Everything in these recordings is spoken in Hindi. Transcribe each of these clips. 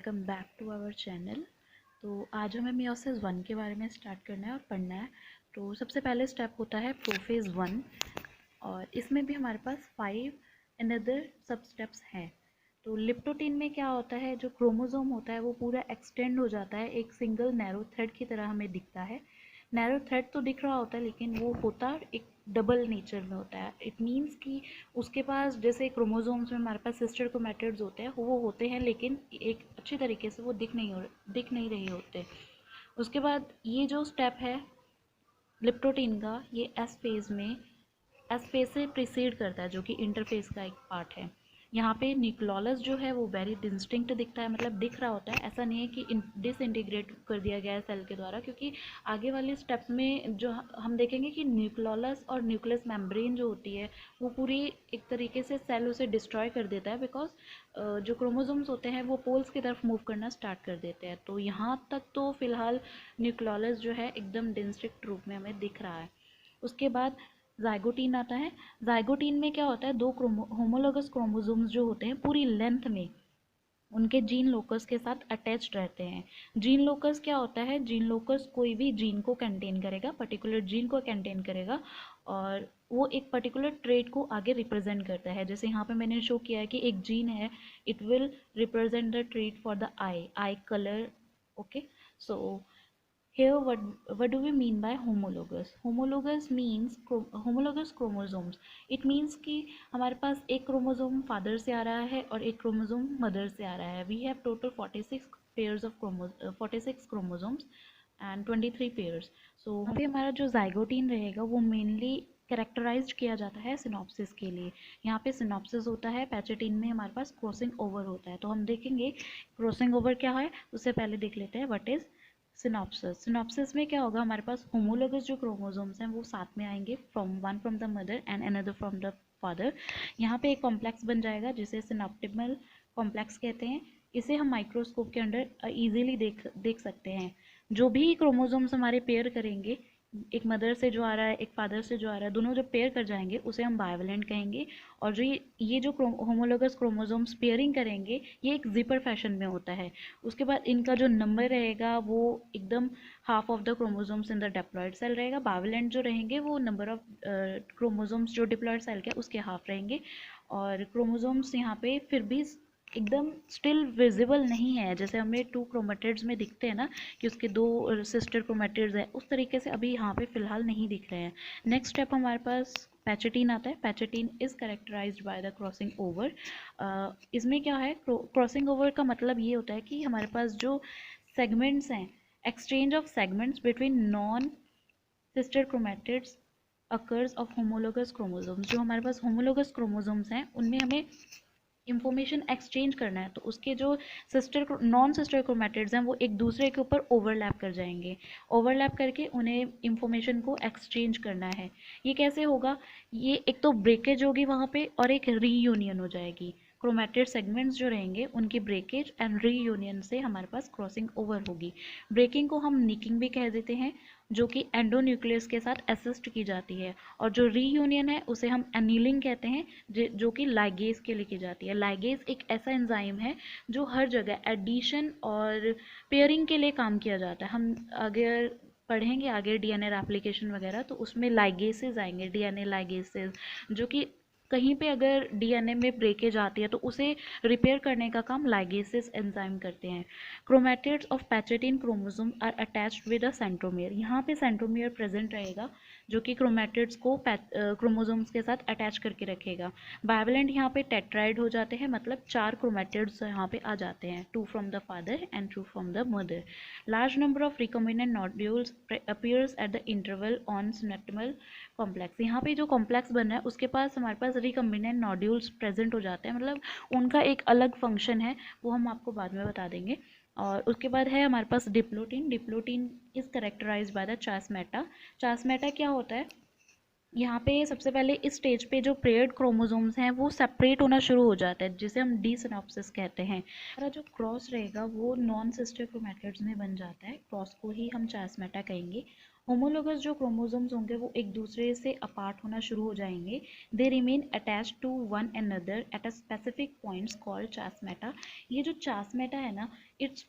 Welcome back to our channel. तो आज हमें मियोसिस वन के बारे में स्टार्ट करना है और पढ़ना है। तो सबसे पहले स्टेप होता है प्रोफेज वन, और इसमें भी हमारे पास 5 अनदर सब स्टेप्स हैं। तो लिप्टोटीन में क्या होता है, जो क्रोमोसोम होता है वो पूरा एक्सटेंड हो जाता है, एक सिंगल नैरो थ्रेड की तरह हमें दिखता है। नैरो थ्रेड तो दिख रहा होता है लेकिन वो होता एक डबल नेचर में होता है। इट मीन्स कि उसके पास जैसे क्रोमोसोम्स में हमारे पास सिस्टर क्रोमैटिड्स होते हैं, वो होते हैं लेकिन एक अच्छी तरीके से वो दिख नहीं रहे होते। उसके बाद ये जो स्टेप है लिप्टोटीन का, ये एस फेज से प्रीसीड करता है, जो कि इंटरफेस का एक पार्ट है। यहाँ पे न्यूक्लियोलस जो है वो वेरी डिस्टिंक्ट दिखता है, मतलब दिख रहा होता है, ऐसा नहीं है कि डिसइंटीग्रेट कर दिया गया है सेल के द्वारा, क्योंकि आगे वाले स्टेप्स में जो हम देखेंगे कि न्यूक्लियोलस और न्यूक्लियस मेम्ब्रेन जो होती है वो पूरी एक तरीके से सेल उसे डिस्ट्रॉय कर देता है, बिकॉज जो क्रोमोसोम्स होते हैं वो पोल्स की तरफ मूव करना स्टार्ट कर देते हैं। तो यहाँ तक तो फिलहाल न्यूक्लियोलस जो है एकदम डिस्टिंक्ट रूप में हमें दिख रहा है। उसके बाद जाइगोटीन आता है। जाइगोटीन में क्या होता है, दो होमोलोगस क्रोमोसोम्स जो होते हैं पूरी लेंथ में उनके जीन लोकस के साथ अटैच्ड रहते हैं। जीन लोकस क्या होता है, जीन लोकस कोई भी जीन को कंटेन करेगा, पर्टिकुलर जीन को कंटेन करेगा, और वो एक पर्टिकुलर ट्रेट को आगे रिप्रेजेंट करता है। जैसे यहाँ पे मैंने शो किया है कि एक जीन है, it will represent the trait for the I colour. Okay, so here what do we mean by homologous? Homologous means homologous chromosomes. It means कि हमारे पास एक क्रोमोसोम फादर से आ रहा है और एक क्रोमोसोम मदर से आ रहा है। We have total 46 pairs of 46 chromosomes and 23 pairs. So यहाँ पे हमारा जो जाइगोटीन रहेगा वो मेनली कैरेक्टराइज्ड किया जाता है सिनॉप्सिस के लिए। यहाँ पे सिनॉप्सिस होता है, पैचेटिन में हमारे पास क्रॉसिंग ओवर होता है। तो हम देखेंगे क्रॉसिंग ओवर क्या है, उससे पहले देख लेते हैं व्हाट इज सिनॉप्सिस। सिनॉप्सिस में क्या होगा, हमारे पास होमोलोगस जो क्रोमोसोम्स हैं वो साथ में आएंगे, from the mother and another from the father. यहाँ पे एक कॉम्प्लेक्स बन जाएगा जिसे सिनॉप्टिमल कॉम्प्लेक्स कहते हैं। इसे हम माइक्रोस्कोप के अंडर इजीली देख सकते हैं। जो भी क्रोमोसोम्स हमारे पेयर करेंगे, एक मदर से जो आ रहा है एक फादर से जो आ रहा है, दोनों जब पेयर कर जाएंगे उसे हम बायोवेलेंट कहेंगे। और जो ये जो होमोलोगस क्रोमोसोम्स पेयरिंग करेंगे ये एक जिपर फैशन में होता है। उसके बाद इनका जो नंबर रहेगा वो एकदम half of the chromosomes in the diploid cell रहेगा। बायोवेलेंट जो रहेंगे वो नंबर ऑफ क्रोमोसोम्स जो डिप्लॉयड सेल के उसके हाफ रहेंगे। और क्रोमोसोम्स यहाँ पे फिर भी एकदम स्टिल विजिबल नहीं है, जैसे हमें 2 क्रोमेटिड्स में दिखते हैं ना कि उसके 2 सिस्टर क्रोमेटिड्स हैं, उस तरीके से अभी यहाँ पे फिलहाल नहीं दिख रहे हैं। नेक्स्ट स्टेप हमारे पास पैचेटिन आता है। Pachytene is characterized by the crossing over. इसमें क्या है, क्रॉसिंग ओवर का मतलब ये होता है कि हमारे पास जो सेगमेंट्स हैं, exchange of segments between non sister chromatids occurs of homologous chromosomes. जो हमारे पास होमोलोगस क्रोमोसोम्स हैं उनमें हमें इंफॉर्मेशन एक्सचेंज करना है, तो उसके जो नॉन सिस्टर क्रोमेटिड्स हैं वो एक दूसरे के ऊपर ओवरलैप कर जाएंगे। ओवरलैप करके उन्हें इंफॉर्मेशन को एक्सचेंज करना है। ये कैसे होगा, ये एक तो ब्रेकेज होगी वहाँ पे और एक रीयूनियन हो जाएगी। क्रोमेटिड सेगमेंट्स जो रहेंगे उनकी ब्रेकेज एंड रीयूनियन से हमारे पास क्रॉसिंग ओवर होगी। ब्रेकिंग को हम निकिंग भी कह देते हैं, जो कि एंडोन्यूक्लियस के साथ असिस्ट की जाती है। और जो रीयूनियन है उसे हम एनीलिंग कहते हैं, जो कि लाइगेज के लिए की जाती है। लाइगेज एक ऐसा एंजाइम है जो हर जगह एडिशन और पेयरिंग के लिए काम किया जाता है। हम अगर पढ़ेंगे आगे डीएनए एप्लीकेशन वगैरह तो उसमें लाइगेसेस आएंगे, डीएनए लाइगेसेस, जो कि कहीं पे अगर डीएनए में ब्रेकेज आती है तो उसे रिपेयर करने का काम लाइगेसेस एंजाइम करते हैं। Chromatids of pachytene chromosome are attached with a centromere. यहाँ पे सेंट्रोमियर प्रेजेंट रहेगा जो कि क्रोमेटिड्स को क्रोमोसोम्स के साथ अटैच करके रखेगा। बायोवेलेंट यहाँ पे टेट्राइड हो जाते हैं, मतलब 4 क्रोमेटिड्स यहाँ पे आ जाते हैं, 2 from the father and 2 from the mother. Large number of recombinant nodules appears at the interval on synaptonemal complex. यहाँ पे जो कॉम्प्लेक्स बन रहा है उसके पास हमारे पास रिकॉम्बिनेंट नोड्यूल्स प्रेजेंट हो जाते हैं, मतलब उनका एक अलग फंक्शन है, वो हम आपको बाद में बता देंगे। और उसके बाद है हमारे पास diplotene. Diplotene is characterized by the chiasmata. Chiasmata क्या होता है, यहाँ पे सबसे पहले इस स्टेज पे जो पेयर्ड क्रोमोसोम्स हैं वो सेपरेट होना शुरू हो जाता है, जिसे हम डी सिनॉप्सिस कहते हैं। हमारा जो क्रॉस रहेगा वो नॉन सिस्टर क्रोमैटिड्स में बन जाता है, क्रॉस को ही हम चासमेटा कहेंगे। होमोलोगस जो क्रोमोसोम्स होंगे वो एक दूसरे से अपार्ट होना शुरू हो जाएंगे. They remain attach to one another at a specific points called chiasmata. ये जो चासमेटा है ना, it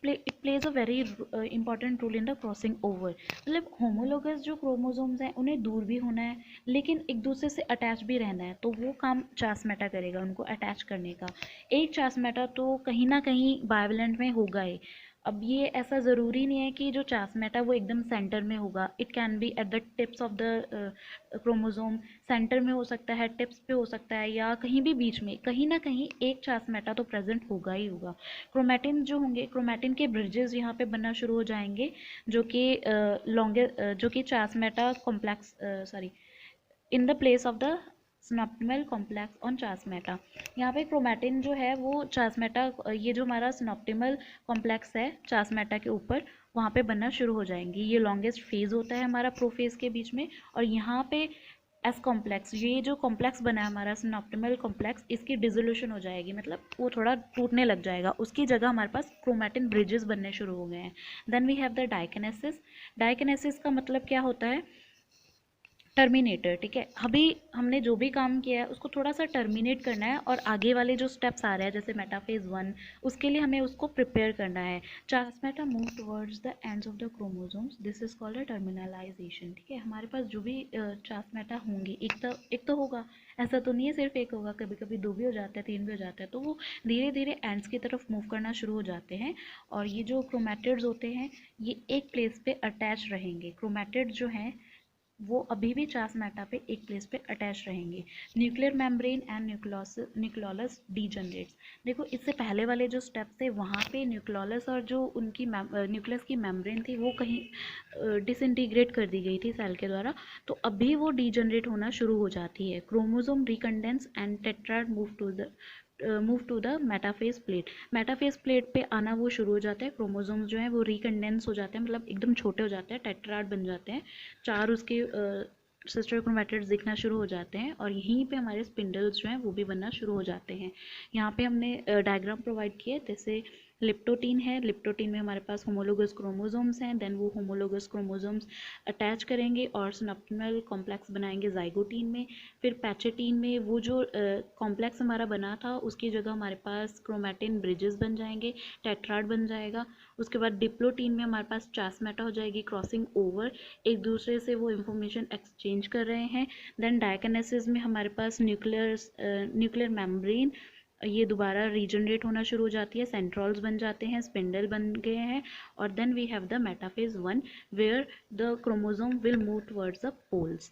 plays a very important role in the crossing over. मतलब होमोलोगस जो क्रोमोसोम्स हैं उन्हें दूर भी होना है लेकिन एक दूसरे से अटैच भी रहना है, तो वो काम चासमेटा करेगा उनको अटैच करने का. एक चासमेटा तो कहीं ना कहीं बायोवेलेंट में होगा ही. अब ये ऐसा ज़रूरी नहीं है कि जो चासमेटा वो एकदम सेंटर में होगा. It can be at the tips of the chromosome. Centre में हो सकता है, टिप्स पे हो सकता है, या कहीं भी बीच में कहीं ना कहीं एक चासमेटा तो प्रेजेंट होगा ही होगा. क्रोमैटिन जो होंगे, क्रोमैटिन के ब्रिजेस यहाँ पे बनना शुरू हो जाएंगे जो कि जो कि chiasmata complex sorry in the place of the synaptonemal complex on chiasmata. यहाँ पे क्रोमैटिन जो है वो चासमेटा, ये जो हमारा सिनॉप्टिमल कॉम्प्लेक्स है चासमेटा के ऊपर, वहाँ पे बनना शुरू हो जाएंगी. ये लॉन्गेस्ट फेज होता है हमारा प्रोफेज के बीच में. और यहाँ पे एस कॉम्प्लेक्स, ये जो कॉम्प्लेक्स बना है हमारा सिनॉप्टिमल कॉम्प्लेक्स, इसकी डिसोल्यूशन हो जाएगी, मतलब वो थोड़ा टूटने लग जाएगा. उसकी जगह हमारे पास क्रोमैटिन ब्रिजेस बनने शुरू हो गए हैं. Then we have the diakinesis. Diakinesis का मतलब क्या होता है? टर्मिनेटर. ठीक है, अभी हमने जो भी काम किया है उसको थोड़ा सा टर्मिनेट करना है और आगे वाले जो स्टेप्स आ रहे हैं जैसे मेटाफेज 1, उसके लिए हमें उसको प्रिपेयर करना है. Chiasmata move towards the ends of the chromosomes. This is called a terminalization. ठीक है, हमारे पास जो भी ट्रांसमेटा होंगे, एक तो होगा, ऐसा तो नहीं है सिर्फ एक होगा, कभी कभी दो भी हो जाता है, तीन भी हो जाता है, तो वो धीरे धीरे एंड्स की तरफ मूव करना शुरू हो जाते हैं. और ये जो क्रोमैटिड्स होते हैं ये एक प्लेस पे अटैच रहेंगे. क्रोमैटिड जो हैं वो अभी भी चासमेटा पे एक प्लेस पे अटैच रहेंगे. Nuclear membrane and nucleolus degenerates. देखो, इससे पहले वाले जो स्टेप थे वहाँ पे न्यूक्लियोलस और जो उनकी न्यूक्लियस की मेम्ब्रेन थी वो कहीं डिसइंटीग्रेट कर दी गई थी सेल के द्वारा, तो अभी वो डीजनरेट होना शुरू हो जाती है. Chromosome recondense and tetrad move to the metaphase plate. Metaphase plate पे आना वो शुरू हो जाता है. क्रोमोसोम्स जो हैं वो रिकंडेंस हो जाते हैं, मतलब एकदम छोटे हो जाते हैं, टेट्राड बन जाते हैं. चार उसके सिस्टर क्रोमैटिड्स दिखना शुरू हो जाते हैं और यहीं पे हमारे स्पिंडल्स जो हैं वो भी बनना शुरू हो जाते हैं. यहाँ पे हमने डायग्राम प्रोवाइड किए. जैसे लिप्टोटीन है, लिप्टोटीन में हमारे पास होमोलोगस क्रोमोसोम्स हैं. देन वो होमोलोगस क्रोमोसोम्स अटैच करेंगे और सिनॉप्टिमल कॉम्प्लेक्स बनाएंगे जाइगोटीन में. फिर पैचेटीन में वो जो कॉम्प्लेक्स हमारा बना था उसकी जगह हमारे पास क्रोमैटिन ब्रिजेस बन जाएंगे, टेट्राड बन जाएगा. उसके बाद डिप्लोटीन में हमारे पास ट्रांसमेटा हो जाएगी, क्रॉसिंग ओवर, एक दूसरे से वो इंफॉर्मेशन एक्सचेंज कर रहे हैं. देन डायकिनेसिस में हमारे पास न्यूक्लियर मेम्ब्रेन, ये दोबारा रीजनरेट होना शुरू हो जाती है, सेंट्रॉल्स बन जाते हैं, स्पिंडल बन गए हैं. और then we have the metaphase 1 where the chromosome will move towards the poles.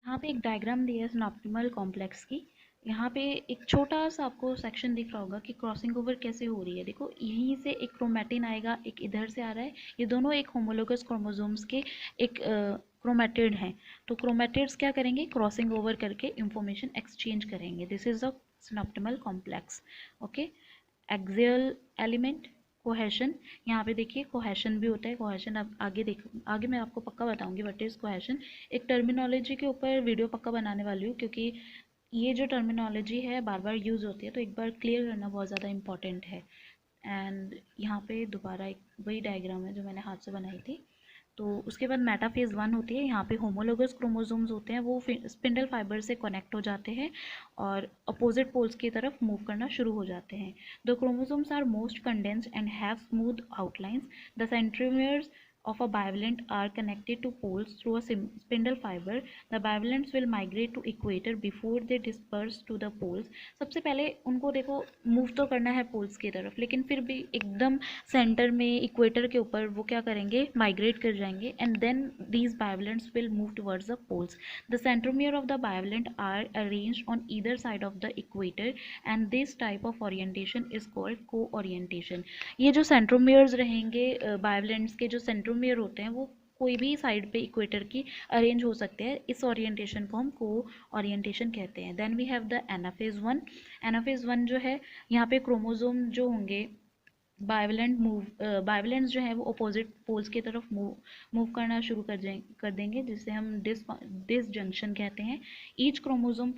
यहाँ पे एक डायग्राम दिया है सिनॉप्टिमल कॉम्प्लेक्स की. यहाँ पे एक छोटा सा आपको सेक्शन दिख रहा होगा कि क्रॉसिंग ओवर कैसे हो रही है. देखो, यहीं से एक क्रोमैटिन आएगा, एक इधर से आ रहा है. ये दोनों एक होमोलोगस क्रोमोसोम्स के एक क्रोमैटिड हैं. तो क्रोमैटिड्स क्या करेंगे? क्रॉसिंग ओवर करके इंफॉर्मेशन एक्सचेंज करेंगे. This is a synaptonemal complex. Okay. Axial element, cohesion. यहाँ पे देखिए कोहेशन भी होता है. कोहेशन अब आगे मैं आपको पक्का बताऊंगी व्हाट इज कोहेशन. एक टर्मिनोलॉजी के ऊपर वीडियो पक्का बनाने वाली हूँ क्योंकि ये जो टर्मिनोलॉजी है बार बार यूज़ होती है, तो एक बार क्लियर करना बहुत ज़्यादा इंपॉर्टेंट है. एंड यहाँ पे दोबारा एक वही डायग्राम है जो मैंने हाथ से बनाई थी. तो उसके बाद मेटाफेज 1 होती है. यहाँ पे होमोलोगस क्रोमोसोम्स होते हैं, वो स्पिंडल फाइबर से कनेक्ट हो जाते हैं और अपोजिट पोल्स की तरफ मूव करना शुरू हो जाते हैं. The chromosomes are most condensed and have smooth outlines. The centromeres of a bivalent are connected to poles through a spindle fiber. The bivalents will migrate to equator before they disperse to the poles. सबसे पहले उनको देखो मूव तो करना है पोल्स की तरफ, लेकिन फिर भी एकदम सेंटर में इक्वेटर के ऊपर वो क्या करेंगे? माइग्रेट कर जाएंगे. And then these bivalents will move towards the poles. The centromere of the bivalent are arranged on either side of the equator and this type of orientation is called co-orientation. ये जो सेंट्रोमियर्स रहेंगे बायोवेलेंट्स के, जो सेंट्रोमियर होते हैं वो कोई भी साइड पे इक्वेटर की अरेंज हो सकते हैं. इस ओरिएंटेशन को हम को ओरिएंटेशन कहते हैं. Then we have the anaphase 1. Anaphase 1 जो है, यहाँ पे क्रोमोसोम जो होंगे बायोवेलेंट्स जो है वो अपोजिट पोल्स की तरफ मूव करना शुरू कर देंगे, जिसे हम डिसजंक्शन कहते हैं. Each chromosome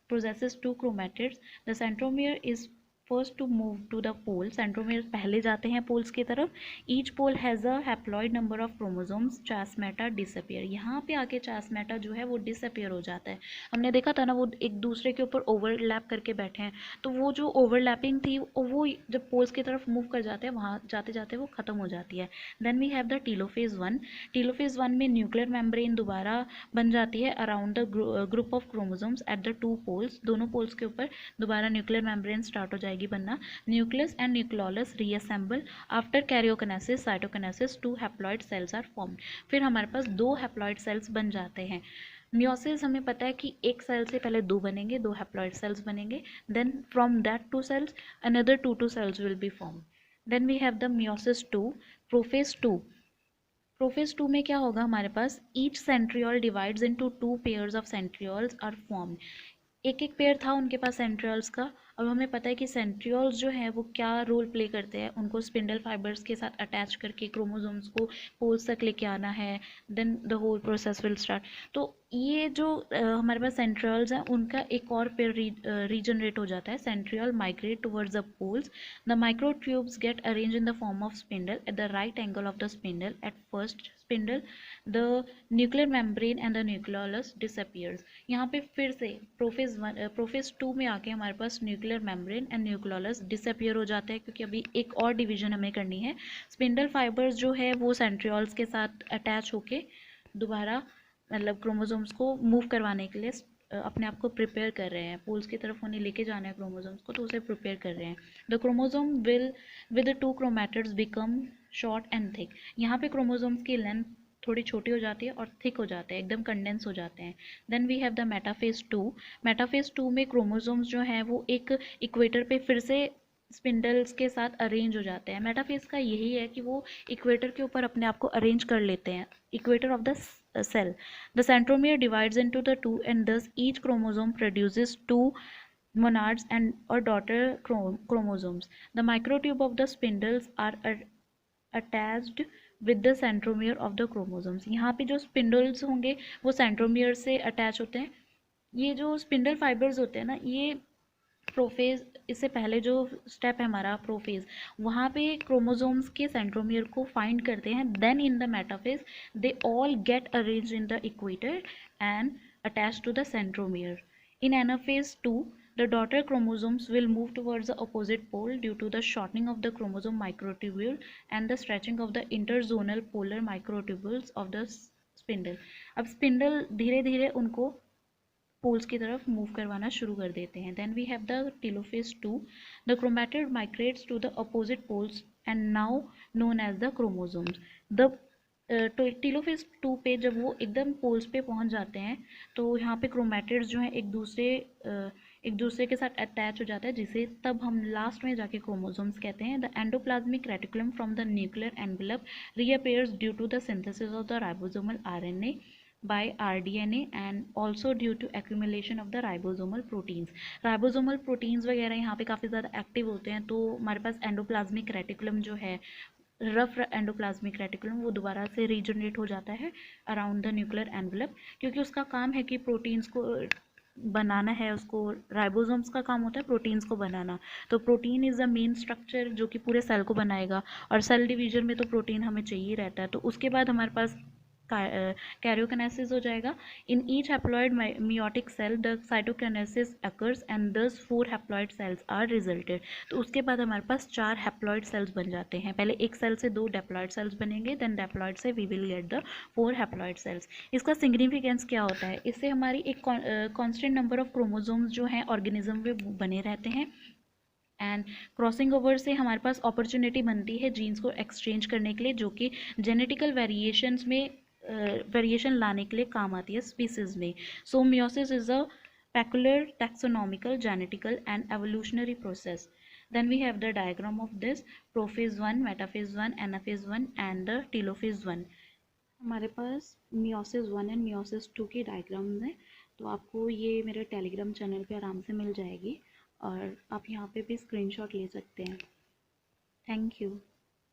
possesses two chromatids. The centromere is first to move to the pole, centromere पहले जाते हैं पोल्स की तरफ. Each pole has a haploid number of chromosomes. Chiasmata disappear, यहाँ पे आके चासमेटा जो है वो डिसअपियर हो जाता है. हमने देखा था ना वो एक दूसरे के ऊपर ओवरलैप करके बैठे हैं, तो वो जो ओवरलैपिंग थी वो जब पोल्स की तरफ मूव कर जाते हैं वहाँ जाते जाते वो ख़त्म हो जाती है. Then we have the telophase one. Telophase one में न्यूक्लियर मेम्ब्रेन दोबारा बन जाती है around the group of chromosomes at the two poles. दोनों पोल्स के ऊपर दोबारा न्यूक्लियर मेम्ब्रेन स्टार्ट हो जाएगी बनना. Nucleus and nucleolus reassemble after karyokinesis cytokinesis. Two haploid cells are formed. फिर हमारे पास दो हैप्लॉइड सेल्स बन जाते हैं. मियोसिस हमें पता है कि एक सेल से पहले दो बनेंगे, दो हैप्लॉइड सेल्स बनेंगे. Then from that two cells another two cells will be form. Then we have the meiosis two. Prophase two. Prophase two में क्या होगा हमारे पास, each centriole divides into two pairs of centrioles are formed. एक एक पेयर था उनके पास सेंट्रियोल्स का. अब हमें पता है कि सेंट्रियोल्स जो है वो क्या रोल प्ले करते हैं, उनको स्पिंडल फाइबर्स के साथ अटैच करके क्रोमोसोम्स को पोल्स तक लेके आना है. Then the whole process will start. तो ये जो हमारे पास सेंट्रियोल्स हैं उनका एक और पेयर रीजनरेट हो जाता है. Centriole migrate towards the poles. The microtubes get arrange in the form of spindle at the right angle of the spindle. At first spindle the nuclear membrane and the nucleolus disappears. यहाँ पे फिर से प्रोफेज टू में आके हमारे पास nuclear membrane and nucleolus disappear हो जाते हैं, क्योंकि अभी एक और डिवीजन हमें करनी है. स्पिंडल फाइबर्स जो है वो सेंट्रियोल्स के साथ अटैच होके दोबारा मतलब क्रोमोसोम्स को मूव करवाने के लिए अपने आप को प्रिपेयर कर रहे हैं. पोल्स की तरफ उन्हें लेके जाना है क्रोमोसोम्स को, तो उसे प्रिपेयर कर रहे हैं. The chromosome will with the two chromatids become short and thick. यहाँ पे क्रोमोसोम्स की लेंथ थोड़ी छोटी हो जाती है और थिक हो जाते हैं, एकदम कंडेंस हो जाते हैं. Then we have the metaphase two. Metaphase two में क्रोमोसोम्स जो हैं वो एक इक्वेटर पे फिर से स्पिंडल्स के साथ अरेंज हो जाते हैं. मेटाफेज का यही है कि वो इक्वेटर के ऊपर अपने आप को अरेंज कर लेते हैं, equator of the cell. The centromere divides into the two and thus each chromosome produces two monads and or daughter chromosomes. The microtube of the spindles are attached with the centromere of the chromosomes. यहाँ पे जो spindles होंगे वो centromere से attach होते हैं. ये जो spindle fibers होते हैं ना, ये प्रोफेज, इससे पहले जो स्टेप है हमारा प्रोफेज, वहाँ पे क्रोमोसोम्स के सेंट्रोमियर को फाइंड करते हैं. Then in the metaphase they all get arrange in the equator and attach to the centromere. In anaphase two the daughter chromosomes will move towards the opposite pole due to the shortening of the chromosome microtubule and the stretching of the interzonal polar microtubules of the spindle. अब स्पिंडल धीरे धीरे उनको पोल्स की तरफ मूव करवाना शुरू कर देते हैं. Then we have the telophase two. The chromatid migrates to the opposite poles and now known as the chromosomes. The telophase two पे जब वो एकदम पोल्स पे पहुंच जाते हैं तो यहाँ पे क्रोमैटिड्स जो हैं एक दूसरे के साथ अटैच हो जाता है, जिसे तब हम लास्ट में जाके क्रोमोसोम्स कहते हैं. The endoplasmic reticulum from the nuclear envelope reappears due to the synthesis of the ribosomal RNA by RDNA and also due to accumulation of the ribosomal proteins. Ribosomal proteins वगैरह यहाँ पे काफ़ी ज़्यादा एक्टिव होते हैं, तो हमारे पास एंडोप्लाज्मिक रेटिकुलम जो है, रफ एंडोप्लाज्मिक रेटिकुलम, वो दोबारा से रीजनरेट हो जाता है अराउंड द न्यूक्लियर एनवेलप, क्योंकि उसका काम है कि प्रोटीन्स को बनाना है. उसको राइबोसोम्स का काम होता है प्रोटीन्स को बनाना. तो protein is the main structure जो कि पूरे सेल को बनाएगा, और सेल डिवीजन में तो प्रोटीन हमें चाहिए रहता है. तो उसके बाद हमारे पास कैरियोकिनेसिस हो जाएगा. In each haploid meiotic cell the cytokinesis occurs and thus 4 haploid cells are resulted. तो उसके बाद हमारे पास 4 हैप्लॉइड सेल्स बन जाते हैं. पहले एक सेल से 2 डेप्लॉइड सेल्स बनेंगे, देन डेप्लॉइड से we will get the 4 haploid cells. इसका सिग्निफिकेंस क्या होता है, इससे हमारी एक कॉन्स्टेंट नंबर ऑफ क्रोमोसोम्स जो हैं ऑर्गेनिज्म में बने रहते हैं. एंड क्रॉसिंग ओवर से हमारे पास अपॉर्चुनिटी बनती है जीन्स को एक्सचेंज करने के लिए, जो कि जेनेटिकल वेरिएशंस में वेरिएशन लाने के लिए काम आती है स्पीसीज में. So meiosis is a peculiar taxonomical, genetical and evolutionary process. Then we have the diagram of this prophase 1, metaphase 1, anaphase 1 and the telophase 1. हमारे पास मियोसिस 1 एंड मियोसिस 2 की डायग्राम है, तो आपको ये मेरे टेलीग्राम चैनल पे आराम से मिल जाएगी और आप यहाँ पे भी स्क्रीनशॉट ले सकते हैं. Thank you.